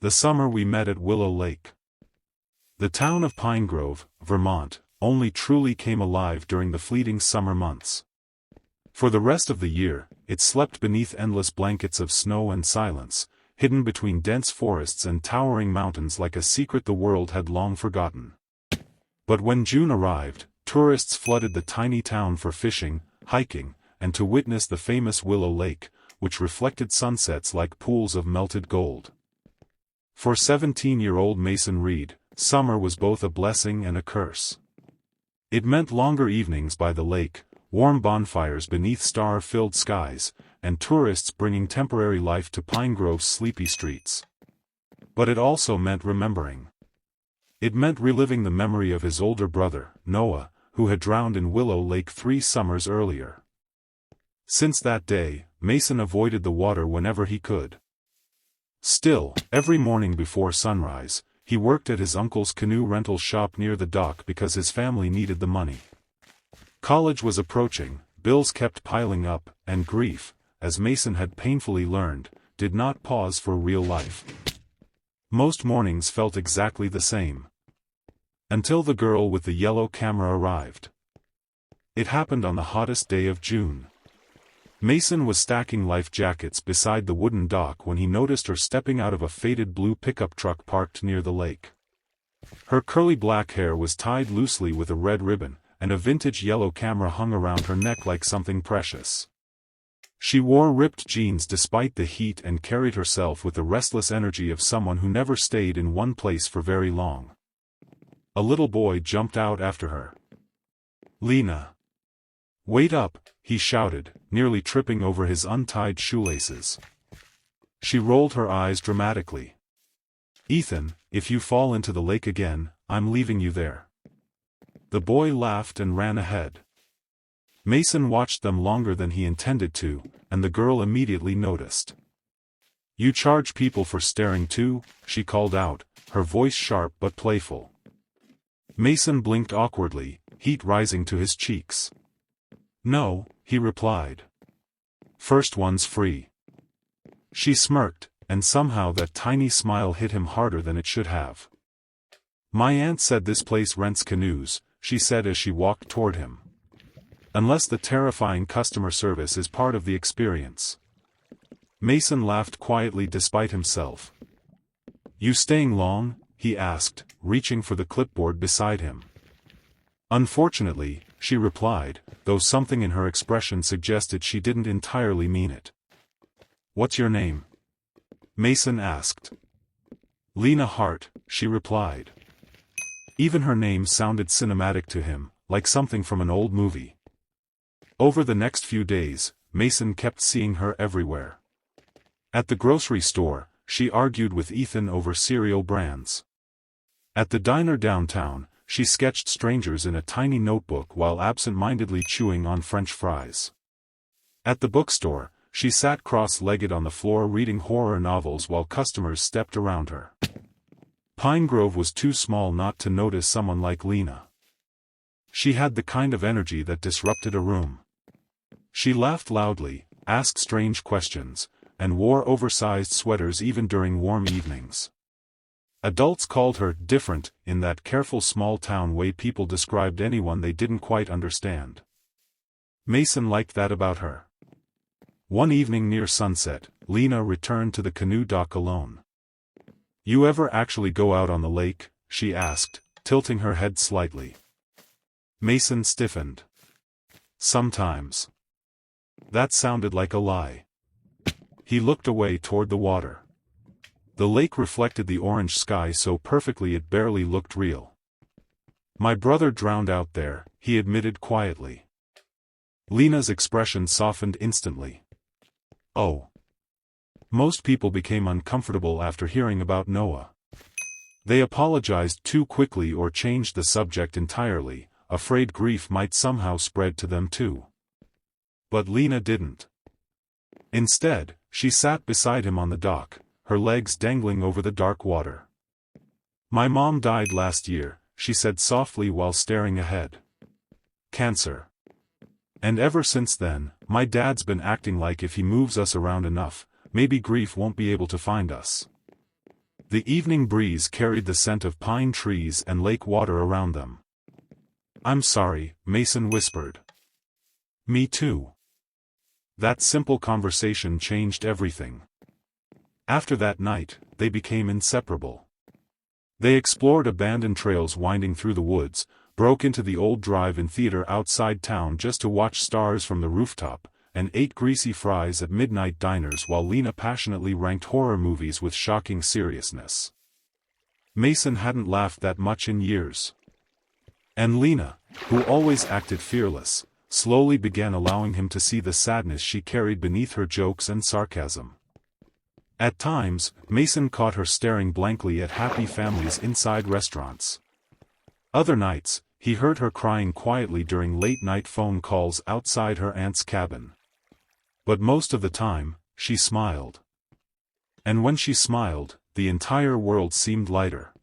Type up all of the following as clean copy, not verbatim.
The summer we met at Willow Lake. The town of Pine Grove, Vermont, only truly came alive during the fleeting summer months. For the rest of the year, it slept beneath endless blankets of snow and silence, hidden between dense forests and towering mountains like a secret the world had long forgotten. But when June arrived, tourists flooded the tiny town for fishing, hiking, and to witness the famous Willow Lake, which reflected sunsets like pools of melted gold. For 17-year-old Mason Reed, summer was both a blessing and a curse. It meant longer evenings by the lake, warm bonfires beneath star-filled skies, and tourists bringing temporary life to Pine Grove's sleepy streets. But it also meant remembering. It meant reliving the memory of his older brother, Noah, who had drowned in Willow Lake 3 summers earlier. Since that day, Mason avoided the water whenever he could. Still, every morning before sunrise, he worked at his uncle's canoe rental shop near the dock because his family needed the money. College was approaching, bills kept piling up, and grief, as Mason had painfully learned, did not pause for real life. Most mornings felt exactly the same. Until the girl with the yellow camera arrived. It happened on the hottest day of June. Mason was stacking life jackets beside the wooden dock when he noticed her stepping out of a faded blue pickup truck parked near the lake. Her curly black hair was tied loosely with a red ribbon, and a vintage yellow camera hung around her neck like something precious. She wore ripped jeans despite the heat and carried herself with the restless energy of someone who never stayed in one place for very long. A little boy jumped out after her. "Lena! Wait up," he shouted, nearly tripping over his untied shoelaces. She rolled her eyes dramatically. "Ethan, if you fall into the lake again, I'm leaving you there." The boy laughed and ran ahead. Mason watched them longer than he intended to, and the girl immediately noticed. "You charge people for staring too?" she called out, her voice sharp but playful. Mason blinked awkwardly, heat rising to his cheeks. "No," he replied. "First one's free." She smirked, and somehow that tiny smile hit him harder than it should have. "My aunt said this place rents canoes," she said as she walked toward him. "Unless the terrifying customer service is part of the experience." Mason laughed quietly despite himself. "You staying long?" he asked, reaching for the clipboard beside him. "Unfortunately," she replied, though something in her expression suggested she didn't entirely mean it. "What's your name?" Mason asked. "Lena Hart," she replied. Even her name sounded cinematic to him, like something from an old movie. Over the next few days, Mason kept seeing her everywhere. At the grocery store, she argued with Ethan over cereal brands. At the diner downtown, she sketched strangers in a tiny notebook while absent-mindedly chewing on French fries. At the bookstore, she sat cross-legged on the floor reading horror novels while customers stepped around her. Pine Grove was too small not to notice someone like Lena. She had the kind of energy that disrupted a room. She laughed loudly, asked strange questions, and wore oversized sweaters even during warm evenings. Adults called her different in that careful small-town way people described anyone they didn't quite understand. Mason liked that about her. One evening near sunset, Lena returned to the canoe dock alone. "You ever actually go out on the lake?" she asked, tilting her head slightly. Mason stiffened. "Sometimes." That sounded like a lie. He looked away toward the water. The lake reflected the orange sky so perfectly it barely looked real. "My brother drowned out there," he admitted quietly. Lena's expression softened instantly. "Oh." Most people became uncomfortable after hearing about Noah. They apologized too quickly or changed the subject entirely, afraid grief might somehow spread to them too. But Lena didn't. Instead, she sat beside him on the dock, her legs dangling over the dark water. "My mom died last year," she said softly while staring ahead. "Cancer. And ever since then, my dad's been acting like if he moves us around enough, maybe grief won't be able to find us." The evening breeze carried the scent of pine trees and lake water around them. "I'm sorry," Mason whispered. "Me too." That simple conversation changed everything. After that night, they became inseparable. They explored abandoned trails winding through the woods, broke into the old drive-in theater outside town just to watch stars from the rooftop, and ate greasy fries at midnight diners while Lena passionately ranked horror movies with shocking seriousness. Mason hadn't laughed that much in years. And Lena, who always acted fearless, slowly began allowing him to see the sadness she carried beneath her jokes and sarcasm. At times, Mason caught her staring blankly at happy families inside restaurants. Other nights, he heard her crying quietly during late-night phone calls outside her aunt's cabin. But most of the time, she smiled. And when she smiled, the entire world seemed lighter.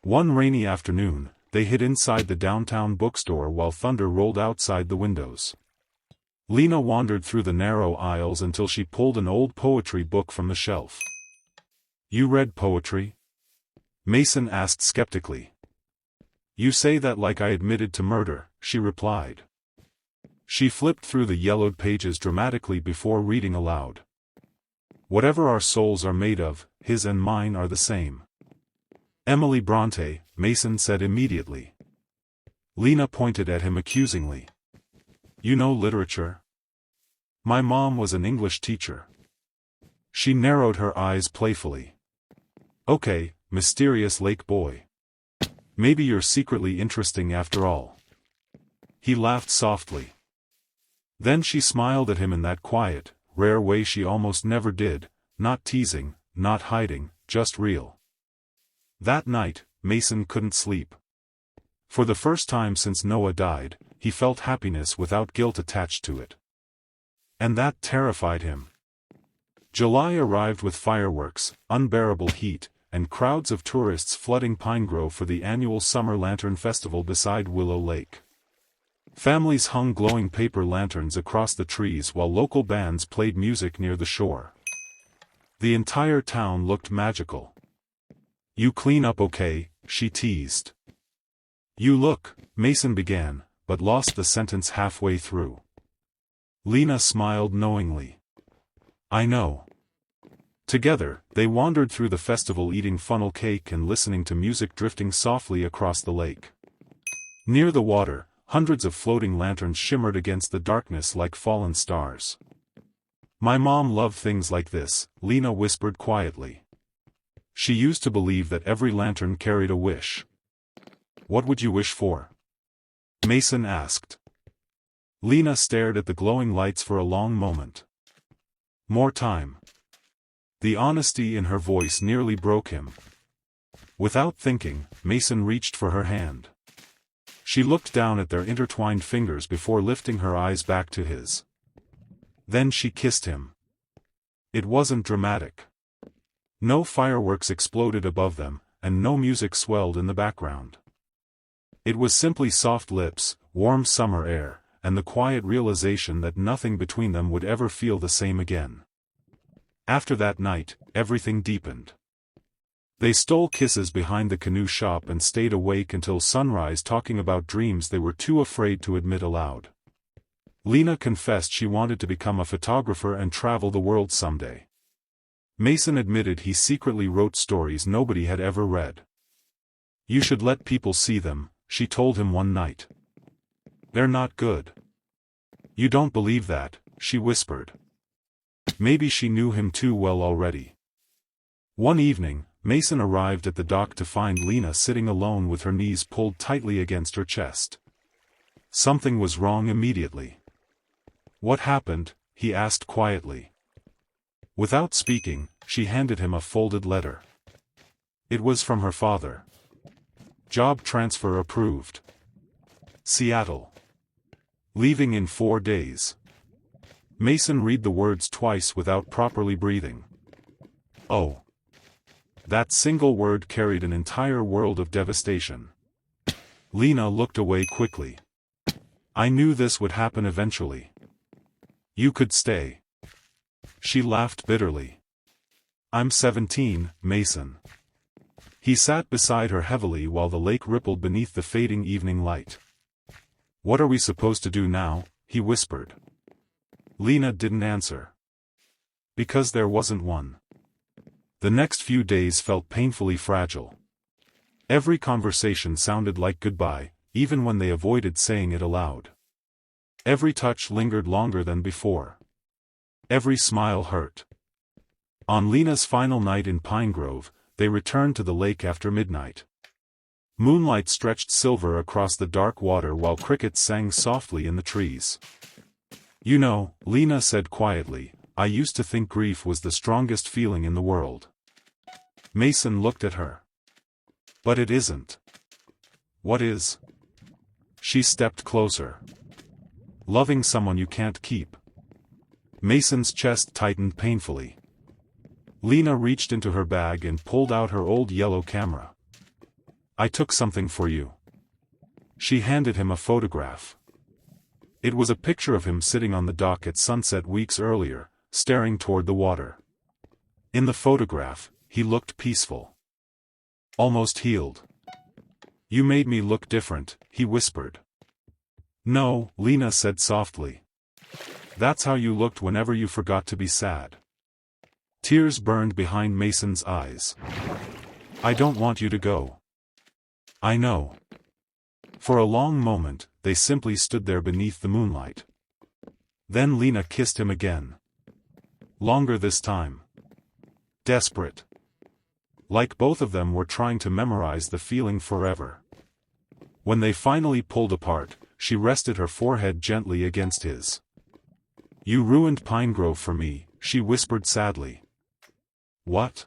One rainy afternoon, they hid inside the downtown bookstore while thunder rolled outside the windows. Lena wandered through the narrow aisles until she pulled an old poetry book from the shelf. "You read poetry?" Mason asked skeptically. "You say that like I admitted to murder," she replied. She flipped through the yellowed pages dramatically before reading aloud. "Whatever our souls are made of, his and mine are the same." "Emily Bronte," Mason said immediately. Lena pointed at him accusingly. "You know literature?" "My mom was an English teacher." She narrowed her eyes playfully. "Okay, mysterious lake boy. Maybe you're secretly interesting after all." He laughed softly. Then she smiled at him in that quiet, rare way she almost never did, not teasing, not hiding, just real. That night, Mason couldn't sleep. For the first time since Noah died, he felt happiness without guilt attached to it. And that terrified him. July arrived with fireworks, unbearable heat, and crowds of tourists flooding Pine Grove for the annual Summer Lantern Festival beside Willow Lake. Families hung glowing paper lanterns across the trees while local bands played music near the shore. The entire town looked magical. "You clean up okay?" she teased. "You look," Mason began, but lost the sentence halfway through. Lena smiled knowingly. "I know." Together, they wandered through the festival eating funnel cake and listening to music drifting softly across the lake. Near the water, hundreds of floating lanterns shimmered against the darkness like fallen stars. "My mom loved things like this," Lena whispered quietly. "She used to believe that every lantern carried a wish." "What would you wish for?" Mason asked. Lena stared at the glowing lights for a long moment. "More time." The honesty in her voice nearly broke him. Without thinking, Mason reached for her hand. She looked down at their intertwined fingers before lifting her eyes back to his. Then she kissed him. It wasn't dramatic. No fireworks exploded above them, and no music swelled in the background. It was simply soft lips, warm summer air, and the quiet realization that nothing between them would ever feel the same again. After that night, everything deepened. They stole kisses behind the canoe shop and stayed awake until sunrise talking about dreams they were too afraid to admit aloud. Lena confessed she wanted to become a photographer and travel the world someday. Mason admitted he secretly wrote stories nobody had ever read. "You should let people see them," she told him one night. "They're not good." "You don't believe that," she whispered. Maybe she knew him too well already. One evening, Mason arrived at the dock to find Lena sitting alone with her knees pulled tightly against her chest. Something was wrong immediately. "What happened?" he asked quietly. Without speaking, she handed him a folded letter. It was from her father. "Job transfer approved. Seattle. Leaving in 4 days." Mason read the words twice without properly breathing. Oh. That single word carried an entire world of devastation. Lena looked away quickly. "I knew this would happen eventually. You could stay." She laughed bitterly. I'm 17, Mason. He sat beside her heavily while the lake rippled beneath the fading evening light. What are we supposed to do now? He whispered. Lena didn't answer. Because there wasn't one. The next few days felt painfully fragile. Every conversation sounded like goodbye, even when they avoided saying it aloud. Every touch lingered longer than before. Every smile hurt. On Lena's final night in Pine Grove, they returned to the lake after midnight. Moonlight stretched silver across the dark water while crickets sang softly in the trees. You know, Lena said quietly, I used to think grief was the strongest feeling in the world. Mason looked at her. But it isn't. What is? She stepped closer. Loving someone you can't keep. Mason's chest tightened painfully. Lena reached into her bag and pulled out her old yellow camera. I took something for you. She handed him a photograph. It was a picture of him sitting on the dock at sunset weeks earlier, staring toward the water. In the photograph, he looked peaceful. Almost healed. You made me look different, he whispered. No, Lena said softly. That's how you looked whenever you forgot to be sad. Tears burned behind Mason's eyes. I don't want you to go. I know. For a long moment, they simply stood there beneath the moonlight. Then Lena kissed him again. Longer this time. Desperate. Like both of them were trying to memorize the feeling forever. When they finally pulled apart, she rested her forehead gently against his. You ruined Pine Grove for me, she whispered sadly. What?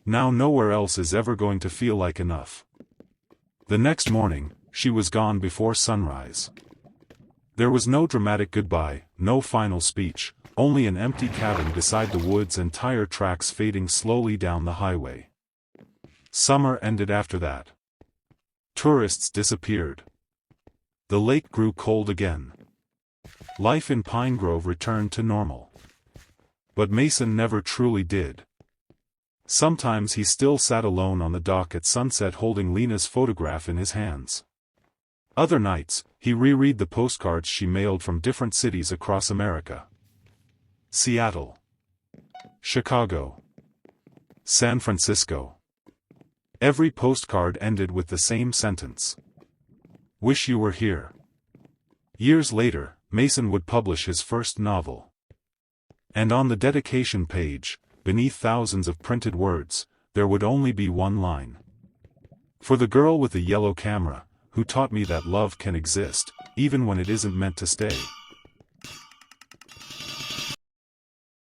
Now nowhere else is ever going to feel like enough. The next morning, she was gone before sunrise. There was no dramatic goodbye, no final speech, only an empty cabin beside the woods and tire tracks fading slowly down the highway. Summer ended after that. Tourists disappeared. The lake grew cold again. Life in Pine Grove returned to normal. But Mason never truly did. Sometimes he still sat alone on the dock at sunset holding Lena's photograph in his hands. Other nights, he reread the postcards she mailed from different cities across America. Seattle. Chicago. San Francisco. Every postcard ended with the same sentence. Wish you were here. Years later, Mason would publish his first novel. And on the dedication page, beneath thousands of printed words, there would only be one line. For the girl with the yellow camera, who taught me that love can exist, even when it isn't meant to stay.